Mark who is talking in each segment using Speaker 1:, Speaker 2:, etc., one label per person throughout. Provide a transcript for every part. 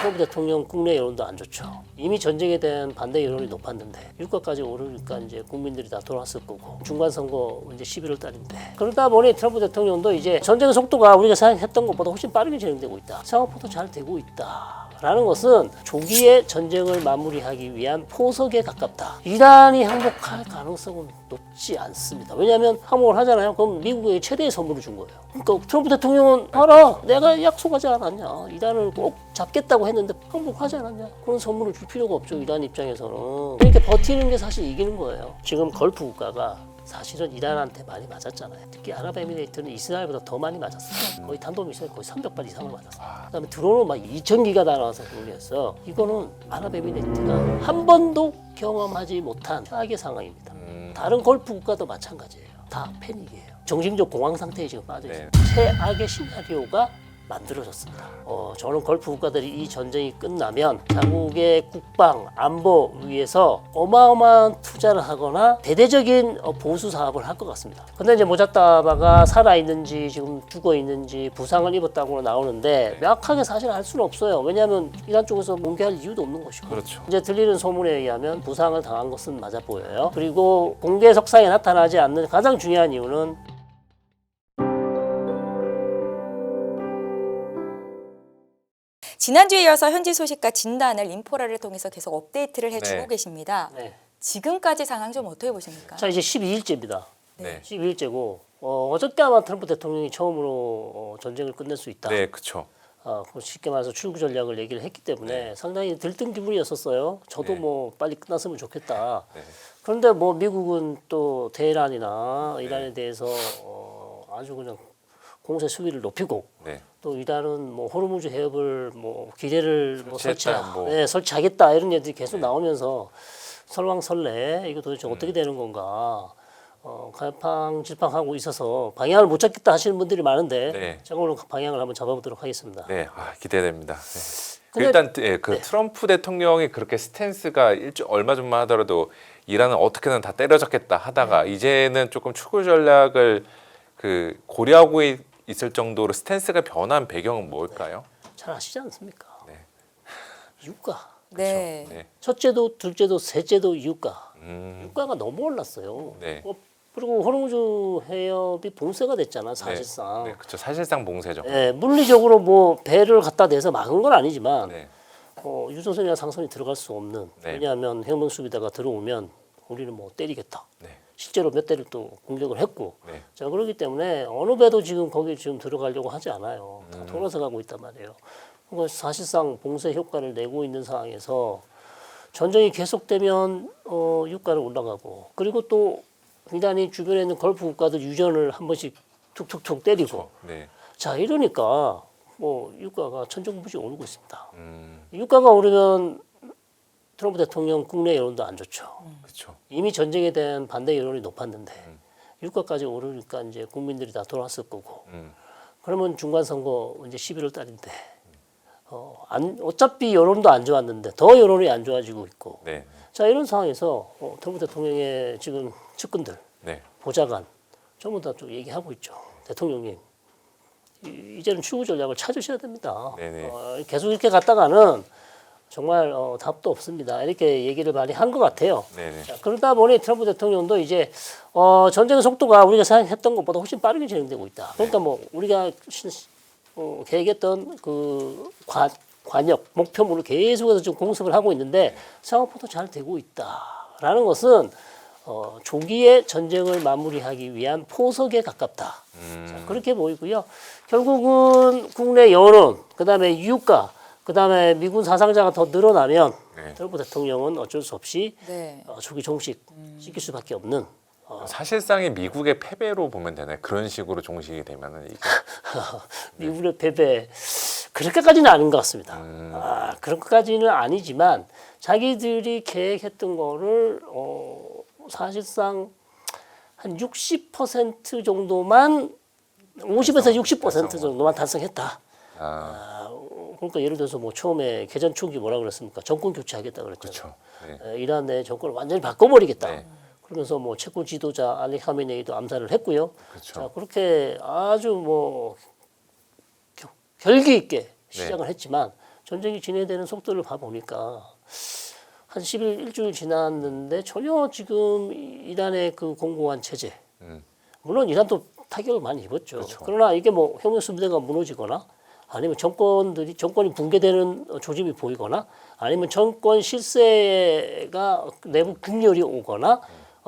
Speaker 1: 트럼프 대통령 국내 여론도 안 좋죠. 이미 전쟁에 대한 반대 여론이 높았는데 유가까지 오르니까 이제 국민들이 다 돌아왔을 거고 중간 선거 이제 11월 달인데 그러다 보니 트럼프 대통령도 이제 전쟁의 속도가 우리가 생각했던 것보다 훨씬 빠르게 진행되고 있다. 생각보다 잘 되고 있다. 라는 것은 조기에 전쟁을 마무리하기 위한 포석에 가깝다. 이란이 항복할 가능성은 높지 않습니다. 왜냐하면 항복을 하잖아요. 그럼 미국에게 최대의 선물을 준 거예요. 그러니까 트럼프 대통령은 알아. 내가 약속하지 않았냐. 이란을 꼭 잡겠다고 했는데 항복하지 않았냐. 그런 선물을 줄 필요가 없죠. 이란 입장에서는. 이렇게 버티는 게 사실 이기는 거예요. 지금 걸프 국가가 사실은 이란한테 많이 맞았잖아요. 특히 아랍에미레이트는 이스라엘보다 더 많이 맞았어요. 거의 탄도미사일 거의 300발 이상을 맞았어요. 그다음에 드론은 막 2,000기가 다 나와서 공격했어. 이거는 아랍에미레이트가 한 번도 경험하지 못한 최악의 상황입니다. 다른 걸프 국가도 마찬가지예요. 다 패닉이에요. 정신적 공황 상태에 지금 빠져 있어요. 최악의 시나리오가 만들어졌습니다. 저는 걸프 국가들이 이 전쟁이 끝나면 자국의 국방, 안보 위해서 어마어마한 투자를 하거나 대대적인 보수 사업을 할 것 같습니다. 근데 이제 모자따바가 살아있는지 지금 죽어있는지 부상을 입었다고 나오는데 명확하게 사실 알 수는 없어요. 왜냐하면 이란 쪽에서 공개할 이유도 없는 것이고
Speaker 2: 그렇죠.
Speaker 1: 이제 들리는 소문에 의하면 부상을 당한 것은 맞아 보여요. 그리고 공개 석상에 나타나지 않는 가장 중요한 이유는
Speaker 3: 지난주에 이어서 현지 소식과 진단을 인포라를 통해서 계속 업데이트를 해주고
Speaker 2: 네.
Speaker 3: 계십니다.
Speaker 1: 네.
Speaker 3: 지금까지 상황 좀 어떻게 보십니까?
Speaker 1: 자 이제 12일째입니다.
Speaker 2: 네.
Speaker 1: 12일째고 어저께 아마 트럼프 대통령이 처음으로 전쟁을 끝낼 수 있다.
Speaker 2: 네, 그렇죠.
Speaker 1: 쉽게 말해서 출구 전략을 얘기를 했기 때문에 상당히 들뜬 기분이었었어요. 저도
Speaker 2: 네.
Speaker 1: 뭐 빨리 끝났으면 좋겠다.
Speaker 2: 네.
Speaker 1: 그런데 뭐 미국은 또 테헤란이나 이란에 대해서 아주 그냥 공세 수위를 높이고
Speaker 2: 네.
Speaker 1: 또 이란은 뭐 호르무즈 해협을 뭐 기뢰를
Speaker 2: 설치했다, 뭐.
Speaker 1: 설치하겠다 이런 얘기들이 계속 나오면서 설왕설래 이거 도대체 어떻게 되는 건가 갈팡질팡하고 있어서 방향을 못 잡겠다 하시는 분들이 많은데
Speaker 2: 네.
Speaker 1: 제가 오늘 방향을 한번 잡아보도록 하겠습니다.
Speaker 2: 네, 기대됩니다. 네.
Speaker 1: 근데-
Speaker 2: 일단 트럼프 대통령이 그렇게 스탠스가 얼마 전만 하더라도 이란은 어떻게든 다 때려잡겠다 하다가 이제는 조금 추구 전략을 고려하고 있을 정도로 스탠스가 변한 배경은 뭘까요?
Speaker 1: 잘 아시지 않습니까?
Speaker 2: 네.
Speaker 1: 유가
Speaker 3: 네.
Speaker 2: 네.
Speaker 1: 첫째도 둘째도 셋째도 유가
Speaker 2: 음,
Speaker 1: 유가가 너무 올랐어요.
Speaker 2: 네.
Speaker 1: 그리고 호르무즈 해협이 봉쇄가 됐잖아 사실상.
Speaker 2: 네, 그렇죠. 사실상 봉쇄죠.
Speaker 1: 예, 물리적으로 뭐 배를 갖다 대서 막은 건 아니지만
Speaker 2: 네.
Speaker 1: 유조선이나 상선이 들어갈 수 없는.
Speaker 2: 네.
Speaker 1: 왜냐하면 해병수비대가 들어오면 우리는 뭐 때리겠다.
Speaker 2: 네.
Speaker 1: 실제로 몇 대를 또 공격을 했고.
Speaker 2: 네.
Speaker 1: 자 그렇기 때문에 어느 배도 지금 거기 지금 들어가려고 하지 않아요. 다 돌아서 가고 있단 말이에요. 그러니까 사실상 봉쇄 효과를 내고 있는 상황에서 전쟁이 계속되면 유가는 올라가고 그리고 또 이란이 주변에 있는 걸프 국가들 유전을 한 번씩 툭툭툭 때리고
Speaker 2: 그렇죠. 네.
Speaker 1: 자 이러니까 뭐 유가가 천정부지 오르고 있습니다.
Speaker 2: 음,
Speaker 1: 유가가 오르면 트럼프 대통령 국내 여론도 안 좋죠.
Speaker 2: 그렇죠.
Speaker 1: 이미 전쟁에 대한 반대 여론이 높았는데 유가까지 오르니까 이제 국민들이 다 돌아왔을 거고 그러면 중간 선거 이제 11월 달인데 어차피 여론도 안 좋았는데 더 여론이 안 좋아지고 있고
Speaker 2: 네.
Speaker 1: 자 이런 상황에서 트럼프 대통령의 지금 측근들
Speaker 2: 네.
Speaker 1: 보좌관 전부 다 좀 얘기하고 있죠. 대통령님 이제는 출구 전략을 찾으셔야 됩니다.
Speaker 2: 네네.
Speaker 1: 계속 이렇게 갔다가는 정말 답도 없습니다. 이렇게 얘기를 많이 한 것 같아요.
Speaker 2: 네네.
Speaker 1: 자, 그러다 보니 트럼프 대통령도 이제 전쟁의 속도가 우리가 생각했던 것보다 훨씬 빠르게 진행되고 있다. 그러니까 뭐 우리가 계획했던 그 관역 목표물을 계속해서 지금 공습을 하고 있는데 생각보다 잘 되고 있다라는 것은 조기에 전쟁을 마무리하기 위한 포석에 가깝다. 자, 그렇게 보이고요. 결국은 국내 여론, 그다음에 유가, 그다음에 미군 사상자가 더 늘어나면
Speaker 2: 네.
Speaker 1: 트럼프 대통령은 어쩔 수 없이
Speaker 3: 네.
Speaker 1: 조기 종식 시킬 수밖에 없는.
Speaker 2: 사실상의 미국의 패배로 보면 되나요? 그런 식으로 종식이 되면은 이게
Speaker 1: 미국의 패배 그렇게까지는 아닌 것 같습니다. 그렇게까지는 아니지만 자기들이 계획했던 거를 사실상 한 60% 정도만 50에서 60% 정도만 달성했다. 그러니까 예를 들어서 뭐 처음에 개전 초기 뭐라 그랬습니까? 정권 교체하겠다 그랬잖아요.
Speaker 2: 그렇죠. 네.
Speaker 1: 이란 내 정권을 완전히 바꿔버리겠다.
Speaker 2: 네.
Speaker 1: 그러면서 뭐 체코 지도자 알리 하메네이도 암살을 했고요.
Speaker 2: 그렇죠.
Speaker 1: 자, 그렇게 아주 뭐 결기 있게 시작을 했지만 전쟁이 진행되는 속도를 봐보니까 한 10일 일주일 지났는데 전혀 지금 이란의 그 공고한 체제 물론 이란도 타격을 많이 입었죠.
Speaker 2: 그렇죠.
Speaker 1: 그러나 이게 뭐 혁명 수비대가 무너지거나 아니면 정권이 붕괴되는 조짐이 보이거나 아니면 정권 실세가 내부 균열이 오거나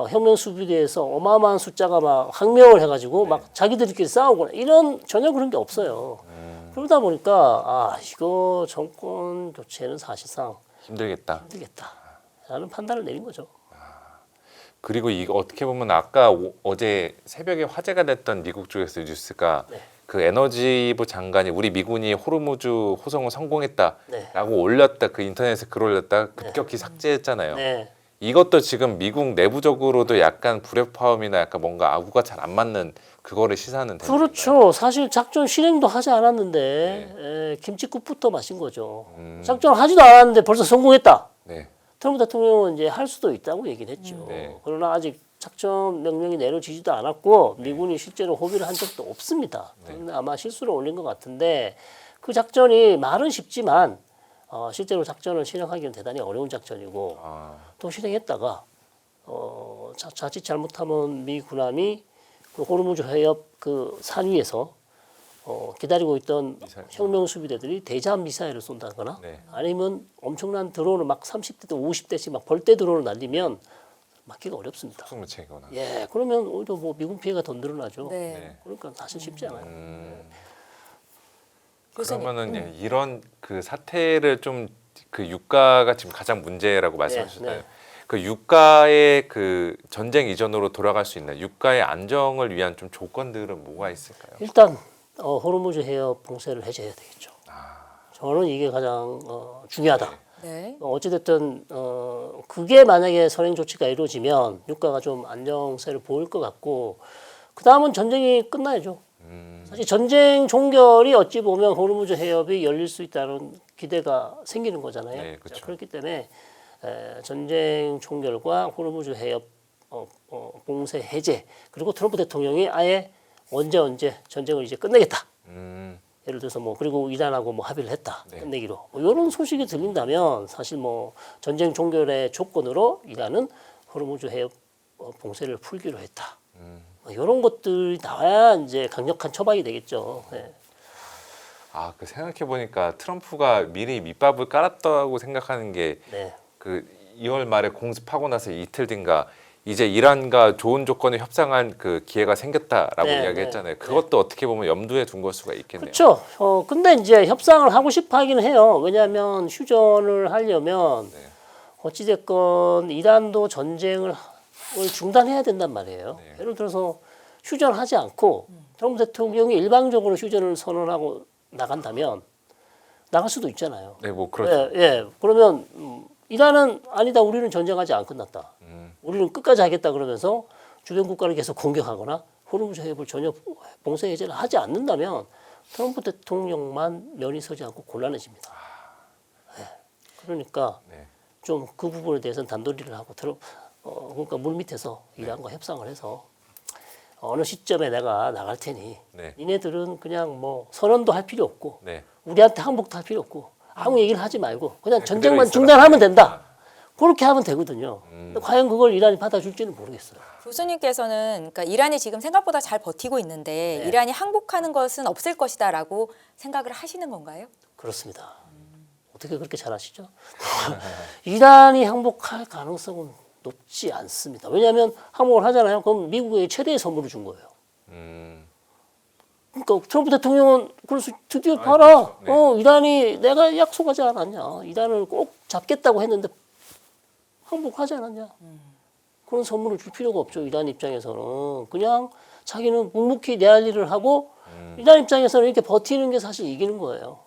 Speaker 1: 혁명 수비대에서 어마어마한 숫자가 막 항명을 해가지고 막 자기들끼리 싸우거나 이런 전혀 그런 게 없어요. 그러다 보니까 아 이거 정권 교체는 사실상
Speaker 2: 힘들겠다.
Speaker 1: 힘들겠다라는 판단을 내린 거죠.
Speaker 2: 그리고 이거 어떻게 보면 아까 어제 새벽에 화제가 됐던 미국 쪽에서 뉴스가
Speaker 1: 네.
Speaker 2: 그 에너지부 장관이 우리 미군이 호르무즈 호송을 성공했다라고
Speaker 1: 네.
Speaker 2: 올렸다 그 인터넷에 글 올렸다 급격히 삭제했잖아요.
Speaker 1: 네.
Speaker 2: 이것도 지금 미국 내부적으로도 약간 불협화음이나 약간 뭔가 아구가 잘 안 맞는 그거를 시사하는 대목인가요?
Speaker 1: 그렇죠. 사실 작전 실행도 하지 않았는데 김치국부터 마신 거죠. 작전 하지도 않았는데 벌써 성공했다.
Speaker 2: 네.
Speaker 1: 트럼프 대통령은 이제 할 수도 있다고 얘기를 했죠.
Speaker 2: 네.
Speaker 1: 그러나 아직 작전 명령이 내려지지도 않았고 미군이 실제로 호비를 한 적도 없습니다. 그런데 아마 실수로 올린 것 같은데 그 작전이 말은 쉽지만 실제로 작전을 실행하기는 대단히 어려운 작전이고 또 실행했다가 자칫 잘못하면 미 군함이 그 호르무즈 해협 그 산 위에서 기다리고 있던 혁명 수비대들이 대잠 미사일을 쏜다거나
Speaker 2: 네.
Speaker 1: 아니면 엄청난 드론을 막 30대도 50대씩 막 벌떼 드론을 날리면 막기가 어렵습니다.
Speaker 2: 특무체거나.
Speaker 1: 예, 그러면 오히려 뭐 미군 피해가 더 늘어나죠.
Speaker 3: 네.
Speaker 1: 그러니까 사실 쉽지 않아요.
Speaker 3: 교수님.
Speaker 2: 그러면은 예, 이런 그 사태를 좀 그 유가가 지금 가장 문제라고 말씀하셨잖아요.
Speaker 1: 네.
Speaker 2: 그 유가의 그 전쟁 이전으로 돌아갈 수 있는 유가의 안정을 위한 좀 조건들은 뭐가 있을까요?
Speaker 1: 일단 호르무즈 해협 봉쇄를 해제해야 되겠죠. 저는 이게 가장 중요하다.
Speaker 3: 네.
Speaker 1: 어찌됐든 그게 만약에 선행 조치가 이루어지면 유가가 좀 안정세를 보일 것 같고 그 다음은 전쟁이 끝나야죠. 사실 전쟁 종결이 어찌 보면 호르무즈 해협이 열릴 수 있다는 기대가 생기는 거잖아요.
Speaker 2: 네, 그렇죠.
Speaker 1: 자, 그렇기 때문에 전쟁 종결과 호르무즈 해협 봉쇄 해제 그리고 트럼프 대통령이 아예 언제 전쟁을 이제 끝내겠다. 예를 들어서 뭐 그리고 이란하고 뭐 합의를 했다.
Speaker 2: 네.
Speaker 1: 끝내기로 뭐 이런 소식이 들린다면 사실 뭐 전쟁 종결의 조건으로 이란은 호르무즈 해협 봉쇄를 풀기로 했다. 이런 것들이 나와야 이제 강력한 처방이 되겠죠. 네.
Speaker 2: 그 생각해 보니까 트럼프가 미리 밑밥을 깔았다고 생각하는 게
Speaker 1: 네.
Speaker 2: 그 2월 말에 공습하고 나서 이틀 뒤인가 이제 이란과 좋은 조건에 협상한 그 기회가 생겼다라고
Speaker 1: 네,
Speaker 2: 이야기했잖아요.
Speaker 1: 네,
Speaker 2: 그것도 어떻게 보면 염두에 둔 걸 수가 있겠네요.
Speaker 1: 그렇죠. 근데 이제 협상을 하고 싶어 하기는 해요. 왜냐하면 휴전을 하려면
Speaker 2: 네.
Speaker 1: 어찌됐건 이란도 전쟁을 중단해야 된단 말이에요.
Speaker 2: 네.
Speaker 1: 예를 들어서 휴전하지 않고 트럼프 대통령이 일방적으로 휴전을 선언하고 나간다면 나갈 수도 있잖아요.
Speaker 2: 네, 뭐 그렇죠.
Speaker 1: 예. 그러면 이란은 아니다. 우리는 전쟁하지 안 끝났다. 우리는 끝까지 하겠다 그러면서 주변 국가를 계속 공격하거나 호르무즈 해협을 전혀 봉쇄 해제를 하지 않는다면 트럼프 대통령만 면이 서지 않고 곤란해집니다. 예. 그러니까
Speaker 2: 네.
Speaker 1: 좀 그 부분에 대해서는 단도리를 하고 그러니까 물 밑에서 이란과 협상을 해서 어느 시점에 내가 나갈 테니
Speaker 2: 네.
Speaker 1: 니네들은 그냥 뭐 선언도 할 필요 없고
Speaker 2: 네.
Speaker 1: 우리한테 항복도 할 필요 없고 아무 얘기를 하지 말고 그냥
Speaker 2: 그대로
Speaker 1: 전쟁만
Speaker 2: 있어라.
Speaker 1: 중단하면 된다. 그렇게 하면 되거든요. 근데 과연 그걸 이란이 받아줄지는 모르겠어요.
Speaker 3: 교수님께서는 그러니까 이란이 지금 생각보다 잘 버티고 있는데
Speaker 1: 네.
Speaker 3: 이란이 항복하는 것은 없을 것이다라고 생각을 하시는 건가요?
Speaker 1: 그렇습니다. 어떻게 그렇게 잘 아시죠? 이란이 항복할 가능성은 높지 않습니다. 왜냐하면 항복을 하잖아요. 그럼 미국에 최대의 선물을 준 거예요. 그러니까 트럼프 대통령은 그래서 드디어 봐라.
Speaker 2: 그렇죠. 네.
Speaker 1: 이란이 내가 약속하지 않았냐. 이란을 꼭 잡겠다고 했는데 항복하지 않았냐. 그런 선물을 줄 필요가 없죠. 이란 입장에서는. 그냥 자기는 묵묵히 내 할 일을 하고 이란 입장에서는 이렇게 버티는 게 사실 이기는 거예요.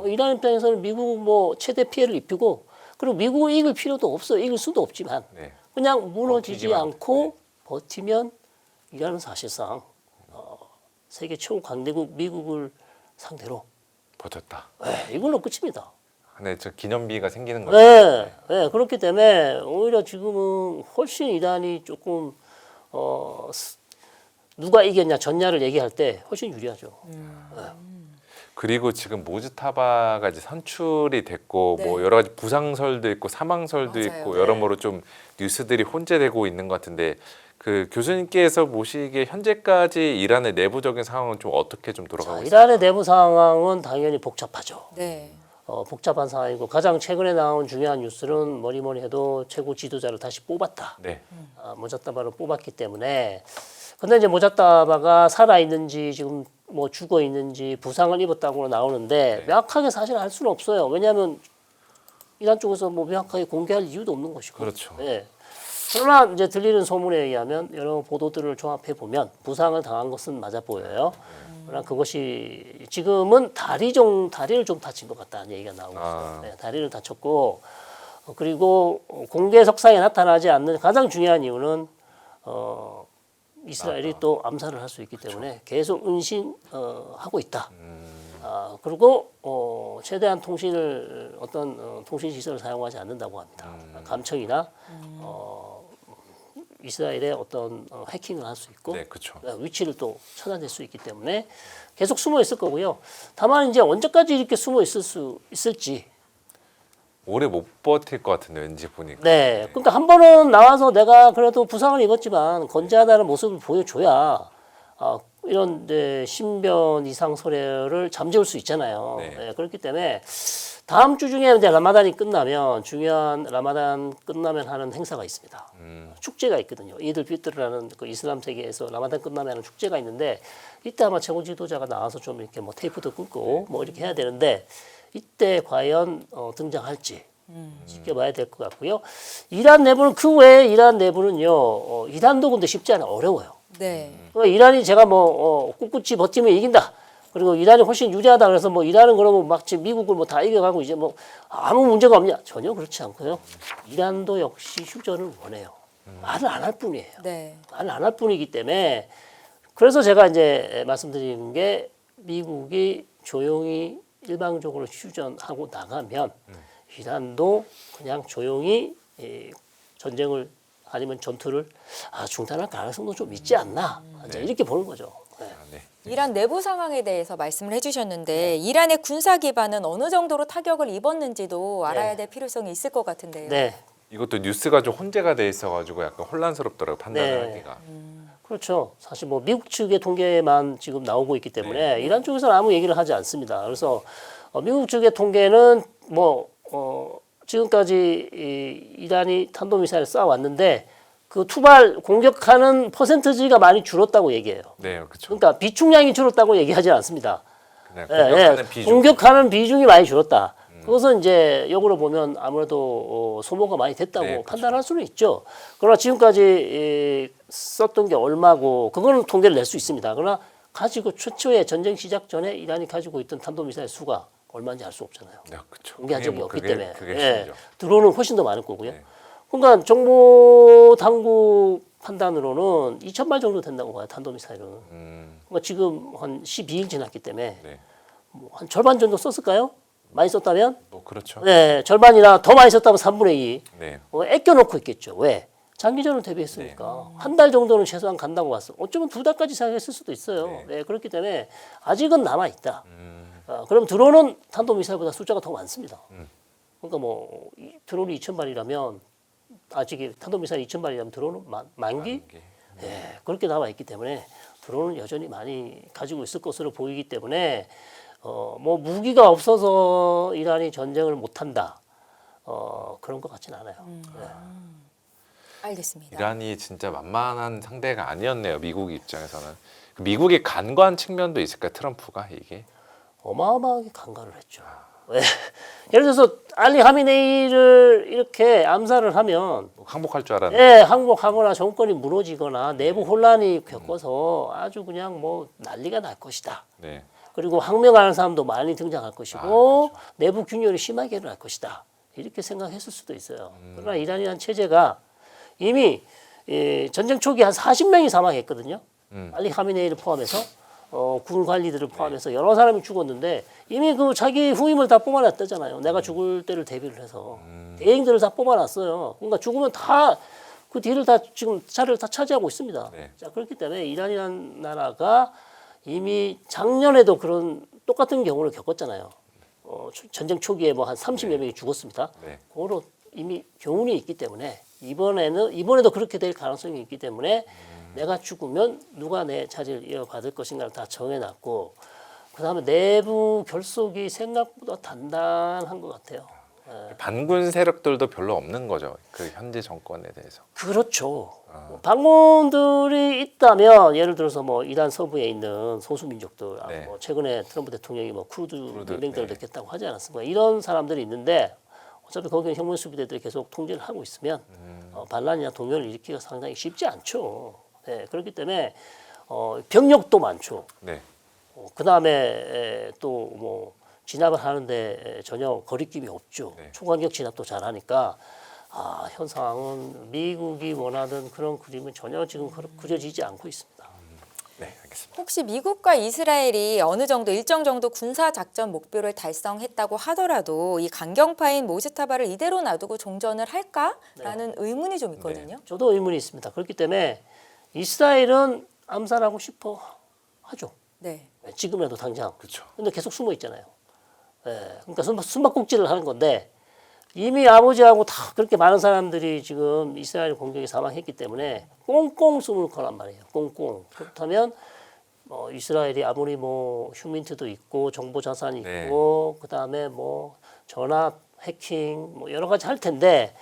Speaker 1: 이란 입장에서는 미국 뭐 최대 피해를 입히고 그리고 미국 이길 필요도 없어. 이길 수도 없지만
Speaker 2: 네.
Speaker 1: 그냥 무너지지
Speaker 2: 버티기만.
Speaker 1: 않고 버티면 이란은 사실상 세계 최강대국 미국을 상대로
Speaker 2: 버텼다.
Speaker 1: 이걸로 끝입니다.
Speaker 2: 근데 저 기념비가 생기는 거죠.
Speaker 1: 네, 그렇기 때문에 오히려 지금은 훨씬 이란이 조금 누가 이겼냐 졌냐를 얘기할 때 훨씬 유리하죠.
Speaker 2: 그리고 지금 모즈타바가 이제 선출이 됐고
Speaker 3: 네.
Speaker 2: 뭐 여러 가지 부상설도 있고 사망설도
Speaker 3: 맞아요.
Speaker 2: 있고
Speaker 1: 네.
Speaker 2: 여러모로 좀 뉴스들이 혼재되고 있는 것 같은데 그 교수님께서 보시기에 현재까지 이란의 내부적인 상황은 좀 어떻게 좀 돌아가고 있어요?
Speaker 1: 이란의 내부 상황은 당연히 복잡하죠.
Speaker 3: 네.
Speaker 1: 복잡한 상황이고 가장 최근에 나온 중요한 뉴스는 뭐니 해도 최고 지도자를 다시 뽑았다.
Speaker 2: 네.
Speaker 1: 모자다바를 뽑았기 때문에 근데 이제 모자다바가 살아 있는지 지금 뭐 죽어 있는지 부상을 입었다고 나오는데
Speaker 2: 네.
Speaker 1: 명확하게 사실 알 수는 없어요. 왜냐하면 이란 쪽에서 뭐 명확하게 공개할 이유도 없는 것이고.
Speaker 2: 그렇죠.
Speaker 1: 네. 그러나 이제 들리는 소문에 의하면 여러 보도들을 종합해 보면 부상을 당한 것은 맞아 보여요. 그러나 그것이 지금은 다리를 좀 다친 것 같다는 얘기가 나오고 있어요. 네, 다리를 다쳤고 그리고 공개석상에 나타나지 않는 가장 중요한 이유는 이스라엘이 또 암살을 할 수 있기 때문에 계속 하고 있다. 그리고 최대한 어떤 통신 시설을 사용하지 않는다고 합니다. 감청이나 이스라엘의 어떤 해킹을 할 수 있고
Speaker 2: 네, 그렇죠.
Speaker 1: 위치를 또 찾아낼 수 있기 때문에 계속 숨어 있을 거고요. 다만 이제 언제까지 이렇게 숨어 있을지.
Speaker 2: 오래 못 버틸 것 같은데 왠지 보니까.
Speaker 1: 네. 그러니까 한 번은 나와서 내가 그래도 부상을 입었지만 건재하다는 모습을 보여줘야 이런 신변 이상 소래를 잠재울 수 있잖아요.
Speaker 2: 네.
Speaker 1: 네, 그렇기 때문에 다음 주 중에 이제 라마단이 끝나면 중요한 라마단 끝나면 하는 행사가 있습니다. 축제가 있거든요. 이들 피트르라는 그 이슬람 세계에서 라마단 끝나면 하는 축제가 있는데 이때 아마 최고 지도자가 나와서 좀 이렇게 뭐 테이프도 끊고 뭐 이렇게 해야 되는데 이때 과연 등장할지 지켜봐야 될 것 같고요. 이란 내부는 그 외에 이란 내부는요. 이란도 근데 쉽지 않아 어려워요.
Speaker 3: 네.
Speaker 1: 그러니까 이란이 제가 뭐 꿋꿋이 버티면 이긴다. 그리고 이란이 훨씬 유리하다 그래서 뭐 이란은 그러면 막 지금 미국을 뭐 다 이겨가고 이제 뭐 아무 문제가 없냐? 전혀 그렇지 않고요. 이란도 역시 휴전을 원해요. 말을 안 할 뿐이에요.
Speaker 3: 네.
Speaker 1: 말을 안 할 뿐이기 때문에 그래서 제가 이제 말씀드리는 게 미국이 조용히 일방적으로 휴전하고 나가면 이란도 그냥 조용히 전쟁을 아니면 전투를 중단할 가능성도 좀 있지 않나 이제 이렇게 보는 거죠. 네.
Speaker 2: 네.
Speaker 3: 이란 내부 상황에 대해서 말씀을 해주셨는데 이란의 군사 기반은 어느 정도로 타격을 입었는지도 알아야 될 필요성이 있을 것 같은데요.
Speaker 1: 네.
Speaker 2: 이것도 뉴스가 좀 혼재가 돼 있어가지고 약간 혼란스럽더라고요. 판단을
Speaker 1: 네.
Speaker 2: 하기가.
Speaker 1: 그렇죠. 사실 뭐 미국 측의 통계만 지금 나오고 있기 때문에 이란 쪽에서는 아무 얘기를 하지 않습니다. 그래서 미국 측의 통계는 뭐 지금까지 이란이 탄도미사일을 쏴왔는데 그 투발 공격하는 퍼센트지가 많이 줄었다고 얘기해요.
Speaker 2: 네, 그렇죠.
Speaker 1: 그러니까 비축량이 줄었다고 얘기하지 않습니다.
Speaker 2: 그냥
Speaker 1: 예,
Speaker 2: 공격하는 비중.
Speaker 1: 공격하는 비중이 많이 줄었다. 그것은 이제 역으로 보면 아무래도 소모가 많이 됐다고
Speaker 2: 네, 그렇죠.
Speaker 1: 판단할 수는 있죠. 그러나 지금까지 썼던 게 얼마고 그거는 통계를 낼 수 있습니다. 그러나 가지고 최초에 전쟁 시작 전에 이란이 가지고 있던 탄도미사일 수가 얼마인지 알 수 없잖아요.
Speaker 2: 네, 그렇죠.
Speaker 1: 공개한 적이 없기 때문에.
Speaker 2: 그게
Speaker 1: 예,
Speaker 2: 심리죠.
Speaker 1: 드론은 훨씬 더 많을 거고요.
Speaker 2: 네.
Speaker 1: 그러니까 정보 당국 판단으로는 2,000발 정도 된다고 봐요. 탄도미사일은. 그러니까 지금 한 12일 지났기 때문에
Speaker 2: 네.
Speaker 1: 뭐 한 절반 정도 썼을까요? 많이 썼다면?
Speaker 2: 뭐 그렇죠.
Speaker 1: 네, 절반이나 더 많이 썼다면 3분의 2.
Speaker 2: 네.
Speaker 1: 아껴놓고 있겠죠. 왜? 장기전을 대비했으니까 한 달 정도는 최소한 간다고 봤어. 어쩌면 2달까지 생각했을 수도 있어요. 네, 그렇기 때문에 아직은 남아 있다. 그럼 드론은 탄도미사일보다 숫자가 더 많습니다. 그러니까 뭐 드론이 2,000발이라면 아직 탄도미사일 2,000발이라면 드론은 만 기? 네, 그렇게 남아 있기 때문에 드론은 여전히 많이 가지고 있을 것으로 보이기 때문에 뭐 무기가 없어서 이란이 전쟁을 못한다. 그런 것 같진 않아요. 네.
Speaker 3: 알겠습니다.
Speaker 2: 이란이 진짜 만만한 상대가 아니었네요. 미국 입장에서는. 미국이 간과한 측면도 있을까요? 트럼프가 이게?
Speaker 1: 어마어마하게 강간을 했죠. 왜? 예를 들어서 알리 하미네이를 이렇게 암살을 하면
Speaker 2: 항복할 줄 알았는데.
Speaker 1: 예, 항복하거나 정권이 무너지거나 내부 혼란이 겪어서 아주 그냥 뭐 난리가 날 것이다.
Speaker 2: 네.
Speaker 1: 그리고 항명하는 사람도 많이 등장할 것이고 내부 균열이 심하게 일어날 것이다. 이렇게 생각했을 수도 있어요. 그러나 이란이라는 체제가 이미 전쟁 초기 한 40명이 사망했거든요. 알리 하미네이를 포함해서 군 관리들을 포함해서 여러 사람이 죽었는데 이미 그 자기 후임을 다 뽑아놨다잖아요. 내가 죽을 때를 대비를 해서 대행들을 다 뽑아놨어요. 그러니까 죽으면 다 그 뒤를 다 지금 자리를 다 차지하고 있습니다.
Speaker 2: 네.
Speaker 1: 자, 그렇기 때문에 이란이라는 나라가 이미 작년에도 그런 똑같은 경우를 겪었잖아요. 전쟁 초기에 뭐 한 30여 명이 죽었습니다.
Speaker 2: 네.
Speaker 1: 그거로 이미 교훈이 있기 때문에 이번에도 그렇게 될 가능성이 있기 때문에 내가 죽으면 누가 내 자리를 이어받을 것인가를 다 정해놨고 그다음에 내부 결속이 생각보다 단단한 것 같아요.
Speaker 2: 반군 세력들도 별로 없는 거죠. 그 현재 정권에 대해서.
Speaker 1: 그렇죠. 반군들이 있다면 예를 들어서 뭐 이란 서부에 있는 소수민족들,
Speaker 2: 네.
Speaker 1: 뭐 최근에 트럼프 대통령이 뭐 쿠르드 민병대를
Speaker 2: 네.
Speaker 1: 넣겠다고 하지 않았습니까? 이런 사람들이 있는데 어차피 거기는 혁명 수비대들이 계속 통제를 하고 있으면 반란이나 동요를 일으키기가 상당히 쉽지 않죠. 네, 그렇기 때문에 병력도 많죠.
Speaker 2: 네.
Speaker 1: 그 다음에 또 뭐 진압을 하는데 전혀 거리낌이 없죠.
Speaker 2: 네.
Speaker 1: 초간격 진압도 잘하니까 현 상황은 미국이 원하던 그런 그림은 전혀 지금 그려지지 않고 있습니다.
Speaker 2: 네, 알겠습니다.
Speaker 3: 혹시 미국과 이스라엘이 어느 정도 일정 정도 군사 작전 목표를 달성했다고 하더라도 이 강경파인 모스타바를 이대로 놔두고 종전을 할까라는 의문이 좀 있거든요.
Speaker 1: 저도 의문이 있습니다. 그렇기 때문에 이스라엘은 암살하고 싶어 하죠.
Speaker 3: 네.
Speaker 1: 지금이라도 당장.
Speaker 2: 그렇죠.
Speaker 1: 근데 계속 숨어 있잖아요. 그러니까 숨바꼭질을 하는 건데 이미 아버지하고 다 그렇게 많은 사람들이 지금 이스라엘 공격에 사망했기 때문에 꽁꽁 숨을 거란 말이에요. 꽁꽁. 그렇다면 이스라엘이 아무리 뭐 휴민트도 있고 정보 자산이
Speaker 2: 네.
Speaker 1: 있고 그다음에 뭐 전화 해킹 뭐 여러 가지 할 텐데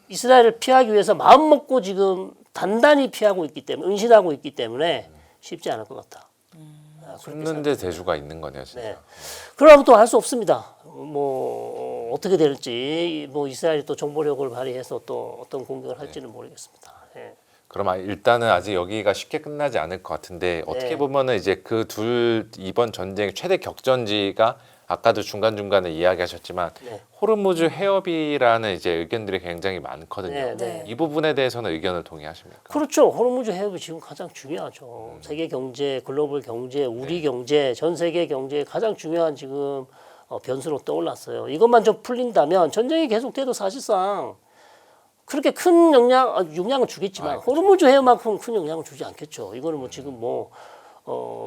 Speaker 1: 이스라엘을 피하기 위해서 마음 먹고 지금 단단히 피하고 있기 때문에 은신하고 있기 때문에 쉽지 않을 것 같다.
Speaker 2: 숨는데 대주가 있는 거네요, 진짜.
Speaker 1: 네. 그러면 또 할 수 없습니다. 뭐 어떻게 될지 뭐 이스라엘이 또 정보력을 발휘해서 또 어떤 공격을 할지는 모르겠습니다. 예.
Speaker 2: 그럼 일단은 아직 여기가 쉽게 끝나지 않을 것 같은데 어떻게 보면은 이제 그 둘 이번 전쟁 최대 격전지가 아까도 중간중간에 이야기하셨지만
Speaker 1: 네.
Speaker 2: 호르무즈 해협이라는 이제 의견들이 굉장히 많거든요.
Speaker 1: 네,
Speaker 3: 네.
Speaker 2: 이 부분에 대해서는 의견을 동의하십니까?
Speaker 1: 그렇죠. 호르무즈 해협이 지금 가장 중요하죠. 세계 경제, 글로벌 경제, 우리 경제, 전 세계 경제에 가장 중요한 지금 변수로 떠올랐어요. 이것만 좀 풀린다면 전쟁이 계속돼도 사실상 그렇게 큰 영향을 주겠지만
Speaker 2: 그렇죠.
Speaker 1: 호르무즈 해협만큼 큰 영향을 주지 않겠죠. 이거는 뭐 지금 뭐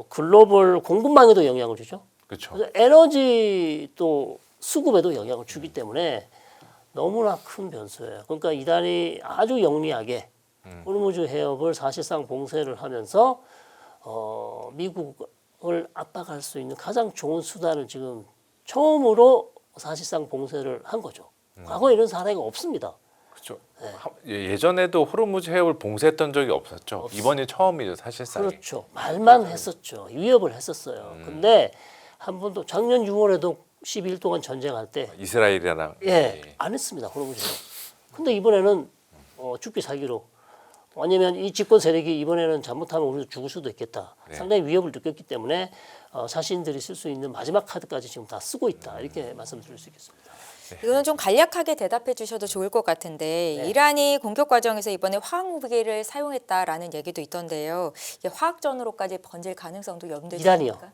Speaker 1: 글로벌 공급망에도 영향을 주죠.
Speaker 2: 그렇죠.
Speaker 1: 그래서 에너지 또 수급에도 영향을 주기 때문에 너무나 큰 변수예요. 그러니까 이란이 아주 영리하게 호르무즈 해협을 사실상 봉쇄를 하면서 미국을 압박할 수 있는 가장 좋은 수단을 지금 처음으로 사실상 봉쇄를 한 거죠. 과거에 이런 사례가 없습니다.
Speaker 2: 그렇죠. 예전에도 호르무즈 해협을 봉쇄했던 적이 없었죠. 이번이 처음이죠, 사실상.
Speaker 1: 그렇죠. 말만 했었죠. 위협을 했었어요. 근데 한 번도 작년 6월에도 12일 동안 전쟁할 때
Speaker 2: 이스라엘이랑
Speaker 1: 안 했습니다. 호르무즈 해협. 근데 이번에는 죽기 살기로 왜냐면 이 집권 세력이 이번에는 잘못하면 우리도 죽을 수도 있겠다.
Speaker 2: 네.
Speaker 1: 상당히 위협을 느꼈기 때문에 자신들이 쓸 수 있는 마지막 카드까지 지금 다 쓰고 있다. 이렇게 말씀드릴 수 있겠습니다.
Speaker 3: 이거는 좀 간략하게 대답해 주셔도 좋을 것 같은데
Speaker 1: 네.
Speaker 3: 이란이 공격 과정에서 이번에 화학 무기를 사용했다라는 얘기도 있던데요. 이게 화학전으로까지 번질 가능성도 염두에
Speaker 1: 이란이요?
Speaker 3: 두십니까?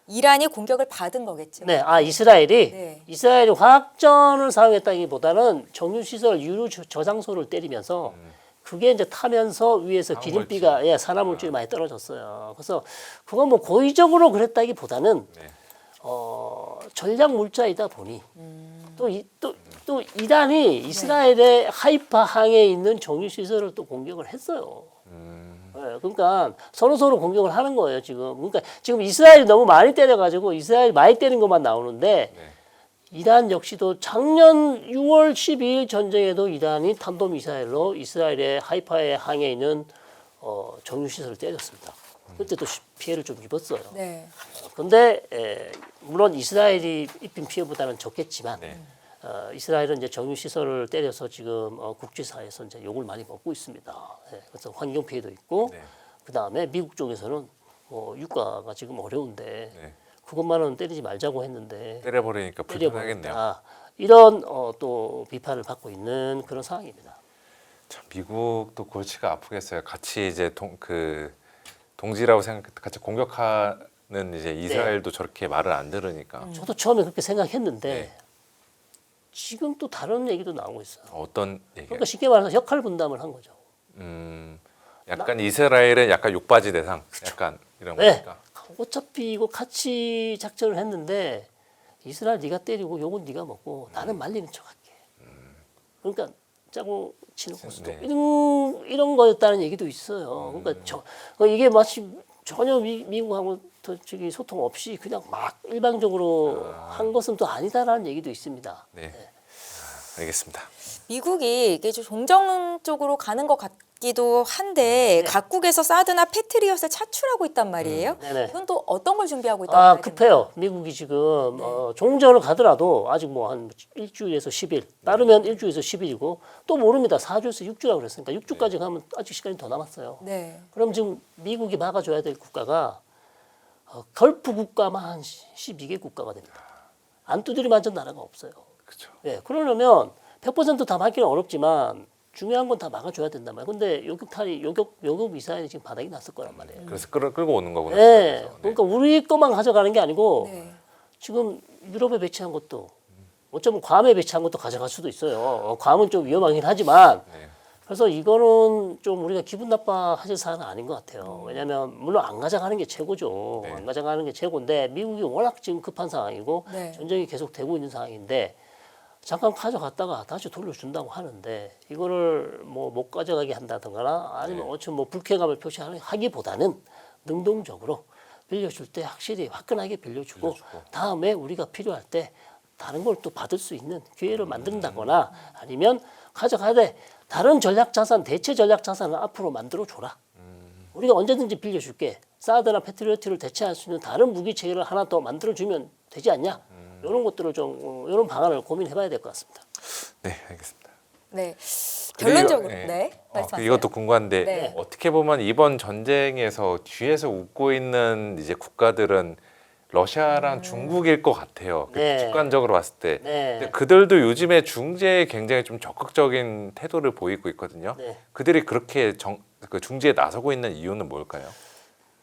Speaker 3: 이란이 공격을 받은 거겠죠.
Speaker 1: 네, 이스라엘이
Speaker 3: 네.
Speaker 1: 이스라엘이 화학전을 사용했다기보다는 정유시설 유류 저장소를 때리면서 그게 이제 타면서 위에서 기름비가 산화물질이 많이 떨어졌어요. 그래서 그건 뭐 고의적으로 그랬다기보다는
Speaker 2: 네.
Speaker 1: 전략 물자이다 보니 또 이란이 이스라엘의 하이파 항에 있는 정유 시설을 또 공격을 했어요. 네, 그러니까 서로 공격을 하는 거예요 지금. 그러니까 지금 이스라엘이 너무 많이 때려가지고 이스라엘 많이 때린 것만 나오는데
Speaker 2: 네.
Speaker 1: 이란 역시도 작년 6월 12일 전쟁에도 이란이 탄도미사일로 이스라엘의 하이파의 항에 있는 정유 시설을 때렸습니다. 그때도 피해를 좀 입었어요.
Speaker 3: 네.
Speaker 1: 그런데 물론 이스라엘이 입힌 피해보다는 적겠지만
Speaker 2: 네.
Speaker 1: 이스라엘은 이제 정유 시설을 때려서 지금 국제사회에서 이제 욕을 많이 먹고 있습니다. 그래서 환경 피해도 있고
Speaker 2: 네.
Speaker 1: 그 다음에 미국 쪽에서는 유가가 지금 어려운데
Speaker 2: 네.
Speaker 1: 그것만은 때리지 말자고 했는데
Speaker 2: 때려버리니까 불편하겠네요.
Speaker 1: 때려버렸다. 이런 또 비판을 받고 있는 그런 상황입니다.
Speaker 2: 참 미국도 골치가 아프겠어요. 같이 이제 동지라고 같이 공격하는 이제 이스라엘도 저렇게 말을 안 들으니까
Speaker 1: 저도 처음에 그렇게 생각했는데
Speaker 2: 네.
Speaker 1: 지금 또 다른 얘기도 나오고 있어요.
Speaker 2: 어떤 얘기가?
Speaker 1: 그러니까 쉽게 말해서 역할 분담을 한 거죠.
Speaker 2: 약간 이스라엘은 약간 욕바지 대상, 약간 이런
Speaker 1: 네.
Speaker 2: 거니까.
Speaker 1: 어차피 이거 같이 작전을 했는데 이스라엘 네가 때리고 욕은 네가 먹고 나는 말리는 척할게. 그러니까 짜고 치는 고스톱
Speaker 2: 네.
Speaker 1: 이런 거였다는 얘기도 있어요. 그러니까 이게 마치 전혀 미국하고 저기 소통 없이 그냥 막 일방적으로 한 것은 또 아니다라는 얘기도 있습니다.
Speaker 2: 네. 알겠습니다.
Speaker 3: 미국이 이게 좀 종전 쪽으로 가는 것 같기도 한데 각국에서 사드나 패트리엇을 차출하고 있단 말이에요.
Speaker 1: 네네.
Speaker 3: 이건 또 어떤 걸 준비하고 있다고
Speaker 1: 아
Speaker 3: 봐야 됩니까?
Speaker 1: 급해요. 미국이 지금 종전을 가더라도 아직 뭐 한 일주일에서 10일 빠르면 일주일에서 10일이고 또 모릅니다. 4주에서 6주라고 그랬으니까 6주까지 가면 아직 시간이 더 남았어요.
Speaker 3: 네.
Speaker 1: 그럼 지금 미국이 막아줘야 될 국가가 걸프 국가만 한 12개 국가가 됩니다. 안 두드려 맞은 나라가 없어요.
Speaker 2: 그렇죠.
Speaker 1: 예, 그러려면 100%다 막기는 어렵지만 중요한 건 다 막아줘야 된단 말이에요. 근데 요격 미사일이 지금 바닥이 났을 거란 말이에요.
Speaker 2: 그래서 끌고 오는 거구나.
Speaker 1: 예,
Speaker 2: 그래서. 네.
Speaker 1: 그러니까 우리 것만 가져가는 게 아니고
Speaker 3: 네.
Speaker 1: 지금 유럽에 배치한 것도 어쩌면 괌에 배치한 것도 가져갈 수도 있어요. 괌은 좀 위험하긴 하지만
Speaker 2: 네.
Speaker 1: 그래서 이거는 좀 우리가 기분 나빠하실 사안은 아닌 것 같아요. 왜냐하면 물론 안 가져가는 게 최고죠.
Speaker 2: 네.
Speaker 1: 안 가져가는 게 최고인데 미국이 워낙 지금 급한 상황이고
Speaker 3: 네.
Speaker 1: 전쟁이 계속 되고 있는 상황인데 잠깐 가져갔다가 다시 돌려준다고 하는데 이거를 뭐 못 가져가게 한다든가 아니면 어쩌면 뭐 불쾌감을 표시하기보다는 능동적으로 빌려줄 때 확실히 화끈하게 빌려주고 다음에 우리가 필요할 때 다른 걸 또 받을 수 있는 기회를 만든다거나 아니면 가져가되 다른 전략 자산, 대체 전략 자산을 앞으로 만들어 줘라. 우리가 언제든지 빌려줄게. 사드나 패트리어트를 대체할 수 있는 다른 무기 체계를 하나 더 만들어 주면 되지 않냐? 이런 것들을 좀 이런 방안을 고민해봐야 될 것 같습니다.
Speaker 2: 네, 알겠습니다.
Speaker 3: 네.
Speaker 2: 그리고,
Speaker 3: 결론적으로
Speaker 2: 네.
Speaker 3: 네. 말씀하세요.
Speaker 2: 이것도 궁금한데
Speaker 3: 네.
Speaker 2: 어떻게 보면 이번 전쟁에서 뒤에서 웃고 있는 이제 국가들은 러시아랑 중국일 것 같아요.
Speaker 1: 네.
Speaker 2: 직관적으로 봤을 때.
Speaker 1: 네.
Speaker 2: 근데 그들도 요즘에 중재에 굉장히 좀 적극적인 태도를 보이고 있거든요.
Speaker 1: 네.
Speaker 2: 그들이 그렇게 그 중재에 나서고 있는 이유는 뭘까요?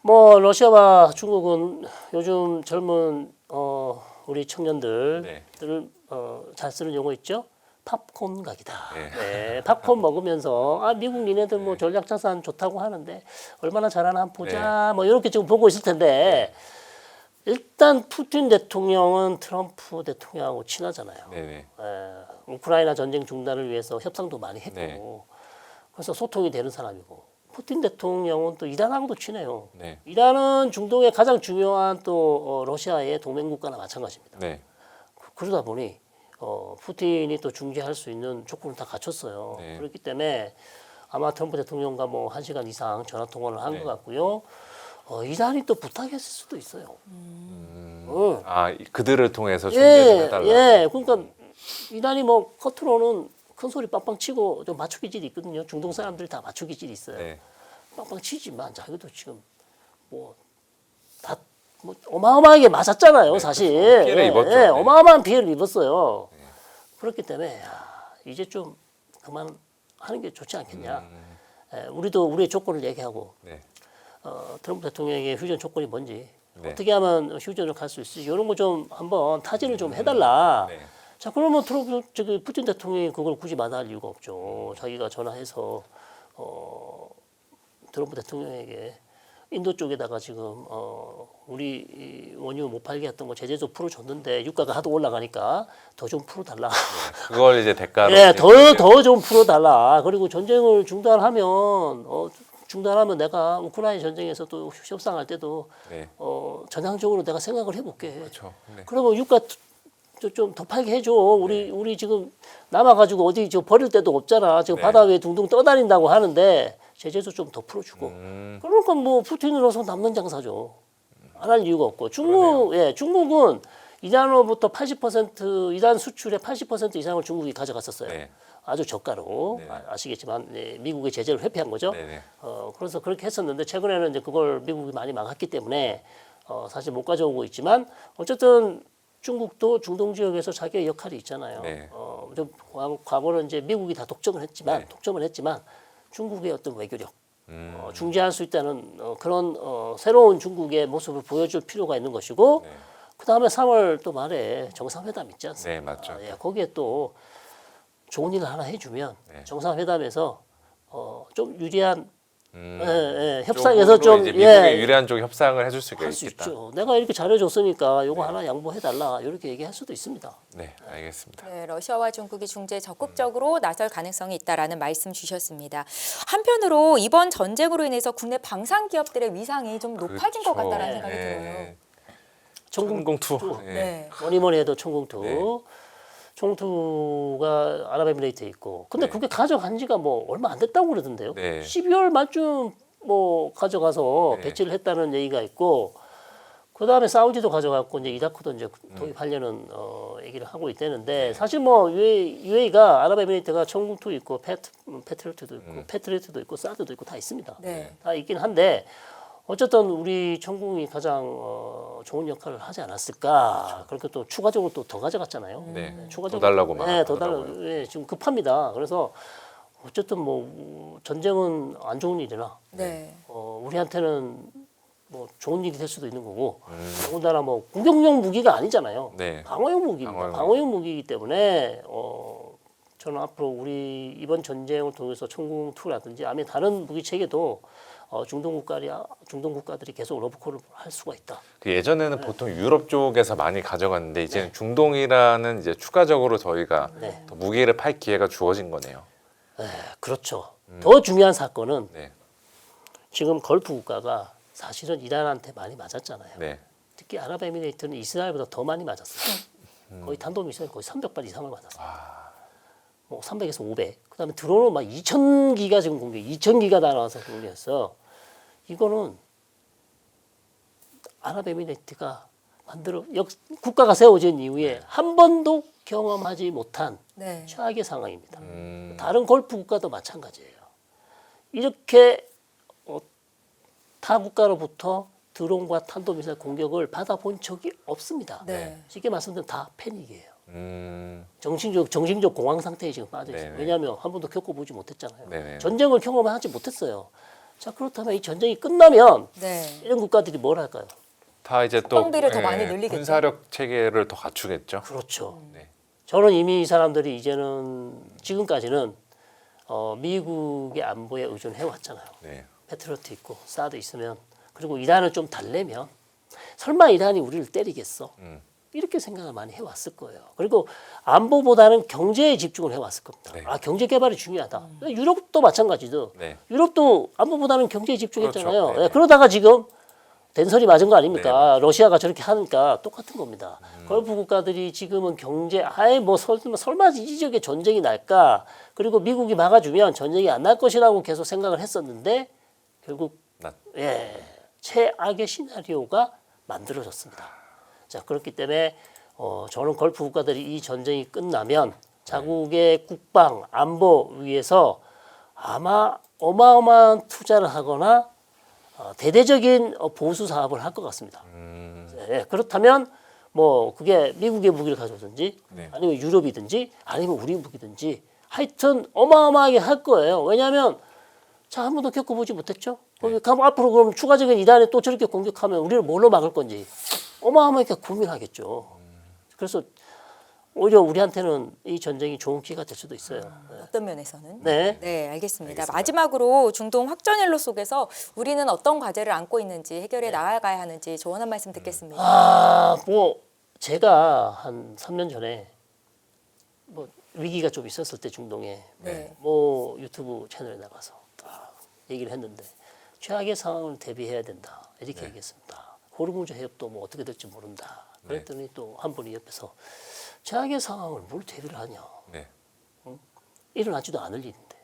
Speaker 1: 뭐 러시아와 중국은 요즘 젊은 우리 청년들을
Speaker 2: 네.
Speaker 1: 잘 쓰는 용어 있죠? 팝콘 각이다.
Speaker 2: 네.
Speaker 1: 네, 팝콘 먹으면서 미국 니네들 뭐 전략 자산 좋다고 하는데 얼마나 잘하나 한번 보자. 뭐 이렇게 지금 보고 있을 텐데 일단 푸틴 대통령은 트럼프 대통령하고 친하잖아요.
Speaker 2: 네네.
Speaker 1: 우크라이나 전쟁 중단을 위해서 협상도 많이 했고
Speaker 2: 네.
Speaker 1: 그래서 소통이 되는 사람이고 푸틴 대통령은 또 이란하고도 친해요.
Speaker 2: 네.
Speaker 1: 이란은 중동의 가장 중요한 또 러시아의 동맹 국가나 마찬가지입니다.
Speaker 2: 네.
Speaker 1: 그러다 보니 푸틴이 또 중재할 수 있는 조건을 다 갖췄어요.
Speaker 2: 네.
Speaker 1: 그렇기 때문에 아마 트럼프 대통령과 뭐 1시간 이상 전화 통화를 한
Speaker 2: 네.
Speaker 1: 것 같고요. 이란이 또 부탁했을 수도 있어요.
Speaker 2: 그들을 통해서 중재를 해달라.
Speaker 1: 예, 그러니까 이란이 뭐 겉으로는 큰 소리 빵빵 치고 좀 맞추기 질이 있거든요. 중동 사람들이 다 맞추기 질이 있어요.
Speaker 2: 네.
Speaker 1: 빵빵 치지만 자기도 지금 뭐 다 뭐 어마어마하게 맞았잖아요, 사실.
Speaker 2: 피해를 입었죠. 네.
Speaker 1: 어마어마한 피해를 입었어요. 그렇기 때문에 이제 좀 그만하는 게 좋지 않겠냐. 우리도 우리의 조건을 얘기하고
Speaker 2: 네.
Speaker 1: 트럼프 대통령의 휴전 조건이 뭔지
Speaker 2: 네.
Speaker 1: 어떻게 하면 휴전을 갈 수 있을지 이런 거 좀 한번 타진을 좀 해달라.
Speaker 2: 네.
Speaker 1: 자 그러면 푸틴 대통령이 그걸 굳이 마다할 이유가 없죠. 자기가 전화해서 트럼프 대통령에게 인도 쪽에다가 지금 우리 원유 못 팔게 했던 거 제재도 풀어줬는데 유가가 하도 올라가니까 더 좀 풀어달라.
Speaker 2: 그걸 이제 대가로.
Speaker 1: 예, 더 좀 풀어달라. 그리고 전쟁을 중단하면 내가 우크라이나 전쟁에서 또 협상할 때도
Speaker 2: 네.
Speaker 1: 전향적으로 내가 생각을 해볼게.
Speaker 2: 그렇죠. 네.
Speaker 1: 그러면 유가 좀 더 팔게 해줘. 우리 지금 남아가지고 어디 저 버릴 데도 없잖아. 지금
Speaker 2: 네.
Speaker 1: 바다 위에 둥둥 떠다닌다고 하는데 제재도 좀 더 풀어주고. 그러니까 뭐 푸틴으로서 남는 장사죠. 안 할 이유가 없고 중국은 이란으로부터 80% 이란 수출의 80% 이상을 중국이 가져갔었어요.
Speaker 2: 네.
Speaker 1: 아주 저가로
Speaker 2: 네.
Speaker 1: 아시겠지만 미국의 제재를 회피한 거죠.
Speaker 2: 네네.
Speaker 1: 그래서 그렇게 했었는데 최근에는 이제 그걸 미국이 많이 막았기 때문에 사실 못 가져오고 있지만 어쨌든 중국도 중동 지역에서 자기의 역할이 있잖아요.
Speaker 2: 네.
Speaker 1: 좀 과거는 이제 미국이 다 독점을 했지만
Speaker 2: 네.
Speaker 1: 중국의 어떤 외교력 중재할 수 있다는 그런 새로운 중국의 모습을 보여줄 필요가 있는 것이고
Speaker 2: 네.
Speaker 1: 그 다음에 3월 또 말에 정상회담 있지 않습니까?
Speaker 2: 네, 맞죠.
Speaker 1: 거기에 또 좋은 일을 하나 해주면
Speaker 2: 네.
Speaker 1: 정상회담에서 좀 유리한 협상에서 좀
Speaker 2: 이제 미국에 유리한 쪽 협상을 해줄 수가
Speaker 1: 할 수
Speaker 2: 있겠다.
Speaker 1: 있죠. 내가 이렇게 잘해줬으니까 요거 하나 양보해달라 이렇게 얘기할 수도 있습니다.
Speaker 2: 네, 알겠습니다.
Speaker 3: 네, 러시아와 중국이 중재에 적극적으로 나설 가능성이 있다라는 말씀 주셨습니다. 한편으로 이번 전쟁으로 인해서 국내 방산 기업들의 위상이 좀 높아진 것
Speaker 2: 그렇죠.
Speaker 3: 같다라는 생각이 들어요.
Speaker 2: 천공투. 네.
Speaker 3: 네.
Speaker 1: 뭐니 해도 총공투.
Speaker 2: 네.
Speaker 1: 총투가 아랍에미레이트에 있고. 근데
Speaker 2: 네.
Speaker 1: 그게 가져간 지가 뭐 얼마 안 됐다고 그러던데요.
Speaker 2: 네.
Speaker 1: 12월 말쯤 뭐 가져가서
Speaker 2: 네.
Speaker 1: 배치를 했다는 얘기가 있고. 그 다음에 사우디도 가져갔고 이제 이라크도 이제 도입하려는 얘기를 하고 있다는데 사실 뭐 UAE가 아랍에미레이트가 총공투 있고 패트리어트도 있고 패트리어트도 있고 사드도 있고 다 있습니다.
Speaker 3: 네.
Speaker 1: 다 있긴 한데 어쨌든 우리 천궁이 가장 좋은 역할을 하지 않았을까. 그렇게 또 추가적으로 또 더 가져갔잖아요.
Speaker 2: 네.
Speaker 1: 추가적으로
Speaker 2: 더 달라고 막
Speaker 1: 네, 더 달라.
Speaker 2: 하더라고요.
Speaker 1: 네, 지금 급합니다. 그래서 어쨌든 뭐 전쟁은 안 좋은 일이나
Speaker 3: 네.
Speaker 1: 우리한테는 뭐 좋은 일이 될 수도 있는 거고 더군다나 뭐 공격용 무기가 아니잖아요.
Speaker 2: 네.
Speaker 1: 방어용 무기입니다.
Speaker 2: 방어용
Speaker 1: 방어용 무기이기 때문에 저는 앞으로 우리 이번 전쟁을 통해서 천궁2라든지 아니면 다른 무기 체계도 중동 국가들이 계속 러브콜을 할 수가 있다.
Speaker 2: 그 예전에는 보통 유럽 쪽에서 많이 가져갔는데 이제는 중동이라는 이제 추가적으로 저희가
Speaker 1: 네.
Speaker 2: 더 무기를 팔 기회가 주어진 거네요.
Speaker 1: 그렇죠. 더 중요한 사건은
Speaker 2: 네.
Speaker 1: 지금 걸프 국가가 사실은 이란한테 많이 맞았잖아요.
Speaker 2: 네.
Speaker 1: 특히 아랍에미레이트는 이스라엘보다 더 많이 맞았어요. 거의 탄도미사일 거의 300발 이상을 맞았어요. 뭐 300에서 500. 그다음에 드론은 막 2,000기가 지금 공격, 2,000기가 날아와서 공격했어. 이거는 아랍에미레이트가 국가가 세워진 이후에 한 번도 경험하지 못한
Speaker 3: 네.
Speaker 1: 최악의 상황입니다. 다른 걸프 국가도 마찬가지예요. 이렇게 타 국가로부터 드론과 탄도미사일 공격을 받아본 적이 없습니다.
Speaker 3: 네.
Speaker 1: 쉽게 말씀드리면 다 패닉이에요. 정신적 공황 상태에 지금 빠져 있어요.
Speaker 2: 네네.
Speaker 1: 왜냐하면 한 번도 겪어보지 못했잖아요.
Speaker 2: 네네.
Speaker 1: 전쟁을 경험하지 못했어요. 자 그렇다면 이 전쟁이 끝나면
Speaker 3: 네.
Speaker 1: 이런 국가들이 뭘 할까요?
Speaker 2: 다 이제 또
Speaker 3: 국방비를 더 많이 늘리겠죠.
Speaker 2: 군사력 체계를 더 갖추겠죠.
Speaker 1: 그렇죠.
Speaker 2: 네.
Speaker 1: 저는 이미 이 사람들이 이제는 지금까지는 미국의 안보에 의존해 왔잖아요.
Speaker 2: 네.
Speaker 1: 패트리어트 있고 사드 있으면 그리고 이란을 좀 달래면 설마 이란이 우리를 때리겠어? 이렇게 생각을 많이 해왔을 거예요. 그리고 안보보다는 경제에 집중을 해왔을 겁니다.
Speaker 2: 네.
Speaker 1: 아 경제 개발이 중요하다. 유럽도 마찬가지죠.
Speaker 2: 네.
Speaker 1: 유럽도 안보보다는 경제에 집중했잖아요.
Speaker 2: 그렇죠. 네.
Speaker 1: 그러다가 지금 된설이 맞은 거 아닙니까?
Speaker 2: 네,
Speaker 1: 러시아가 저렇게 하니까 똑같은 겁니다. 걸프 국가들이 지금은 경제 아예 뭐 설마 이 지역에 전쟁이 날까? 그리고 미국이 막아주면 전쟁이 안 날 것이라고 계속 생각을 했었는데 결국 최악의 시나리오가 만들어졌습니다. 자 그렇기 때문에 저는 걸프 국가들이 이 전쟁이 끝나면 자국의 국방 안보 위해서 아마 어마어마한 투자를 하거나 대대적인 보수 사업을 할 것 같습니다. 그렇다면 뭐 그게 미국의 무기를 가져오든지
Speaker 2: 네.
Speaker 1: 아니면 유럽이든지 아니면 우리 무기든지 하여튼 어마어마하게 할 거예요. 왜냐하면 자 한 번도 겪어보지 못했죠. 그럼 앞으로 그럼 추가적인 이란이 또 저렇게 공격하면 우리를 뭘로 막을 건지 어마어마하게 고민하겠죠. 그래서 오히려 우리한테는 이 전쟁이 좋은 기회가 될 수도 있어요.
Speaker 3: 어떤 면에서는?
Speaker 1: 네.
Speaker 3: 네, 알겠습니다. 마지막으로 중동 확전일로 속에서 우리는 어떤 과제를 안고 있는지 해결해 나아가야 하는지 조언 한 말씀 듣겠습니다.
Speaker 1: 뭐 제가 한 3년 전에 뭐 위기가 좀 있었을 때 중동에
Speaker 3: 네.
Speaker 1: 뭐 유튜브 채널에 나가서 딱 얘기를 했는데 최악의 상황을 대비해야 된다 이렇게 얘기했습니다. 호르무즈 해협도 뭐 어떻게 될지 모른다. 그랬더니 또 한 분이 옆에서 최악의 상황을 뭘 대비를 하냐.
Speaker 2: 네.
Speaker 1: 일어나지도 않을 일인데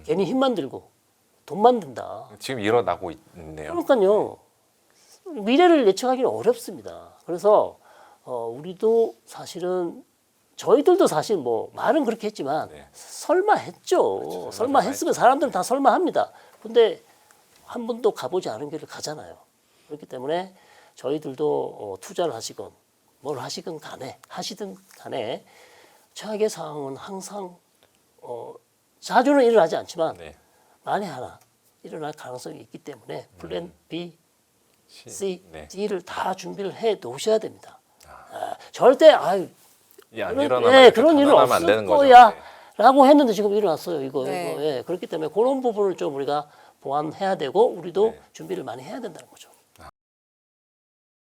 Speaker 2: 괜히
Speaker 1: 괜히 힘만 들고 돈만 든다.
Speaker 2: 지금 일어나고 있네요.
Speaker 1: 그러니까요. 미래를 예측하기는 어렵습니다. 그래서 우리도 사실은 저희들도 사실 뭐 말은 그렇게 했지만
Speaker 2: 네.
Speaker 1: 설마 했죠.
Speaker 2: 그렇죠.
Speaker 1: 설마 했으면 사람들은 다 설마 합니다. 근데 한 번도 가보지 않은 길을 가잖아요. 그렇기 때문에 저희들도 투자를 하시건 뭘 하시든 간에 최악의 상황은 항상 자주는 일어나지 않지만
Speaker 2: 네.
Speaker 1: 만에 하나 일어날 가능성이 있기 때문에 플랜 B, C,
Speaker 2: 네.
Speaker 1: D를 다 준비를 해 놓으셔야 됩니다. 절대
Speaker 2: 안 일어나면
Speaker 1: 그런 일은
Speaker 2: 단언하면 안
Speaker 1: 없을
Speaker 2: 되는 거죠.
Speaker 1: 거야
Speaker 2: 네.
Speaker 1: 라고 했는데 지금 일어났어요. 이거.
Speaker 3: 네.
Speaker 1: 그렇기 때문에 그런 부분을 좀 우리가 보완해야 되고 우리도
Speaker 2: 네.
Speaker 1: 준비를 많이 해야 된다는 거죠.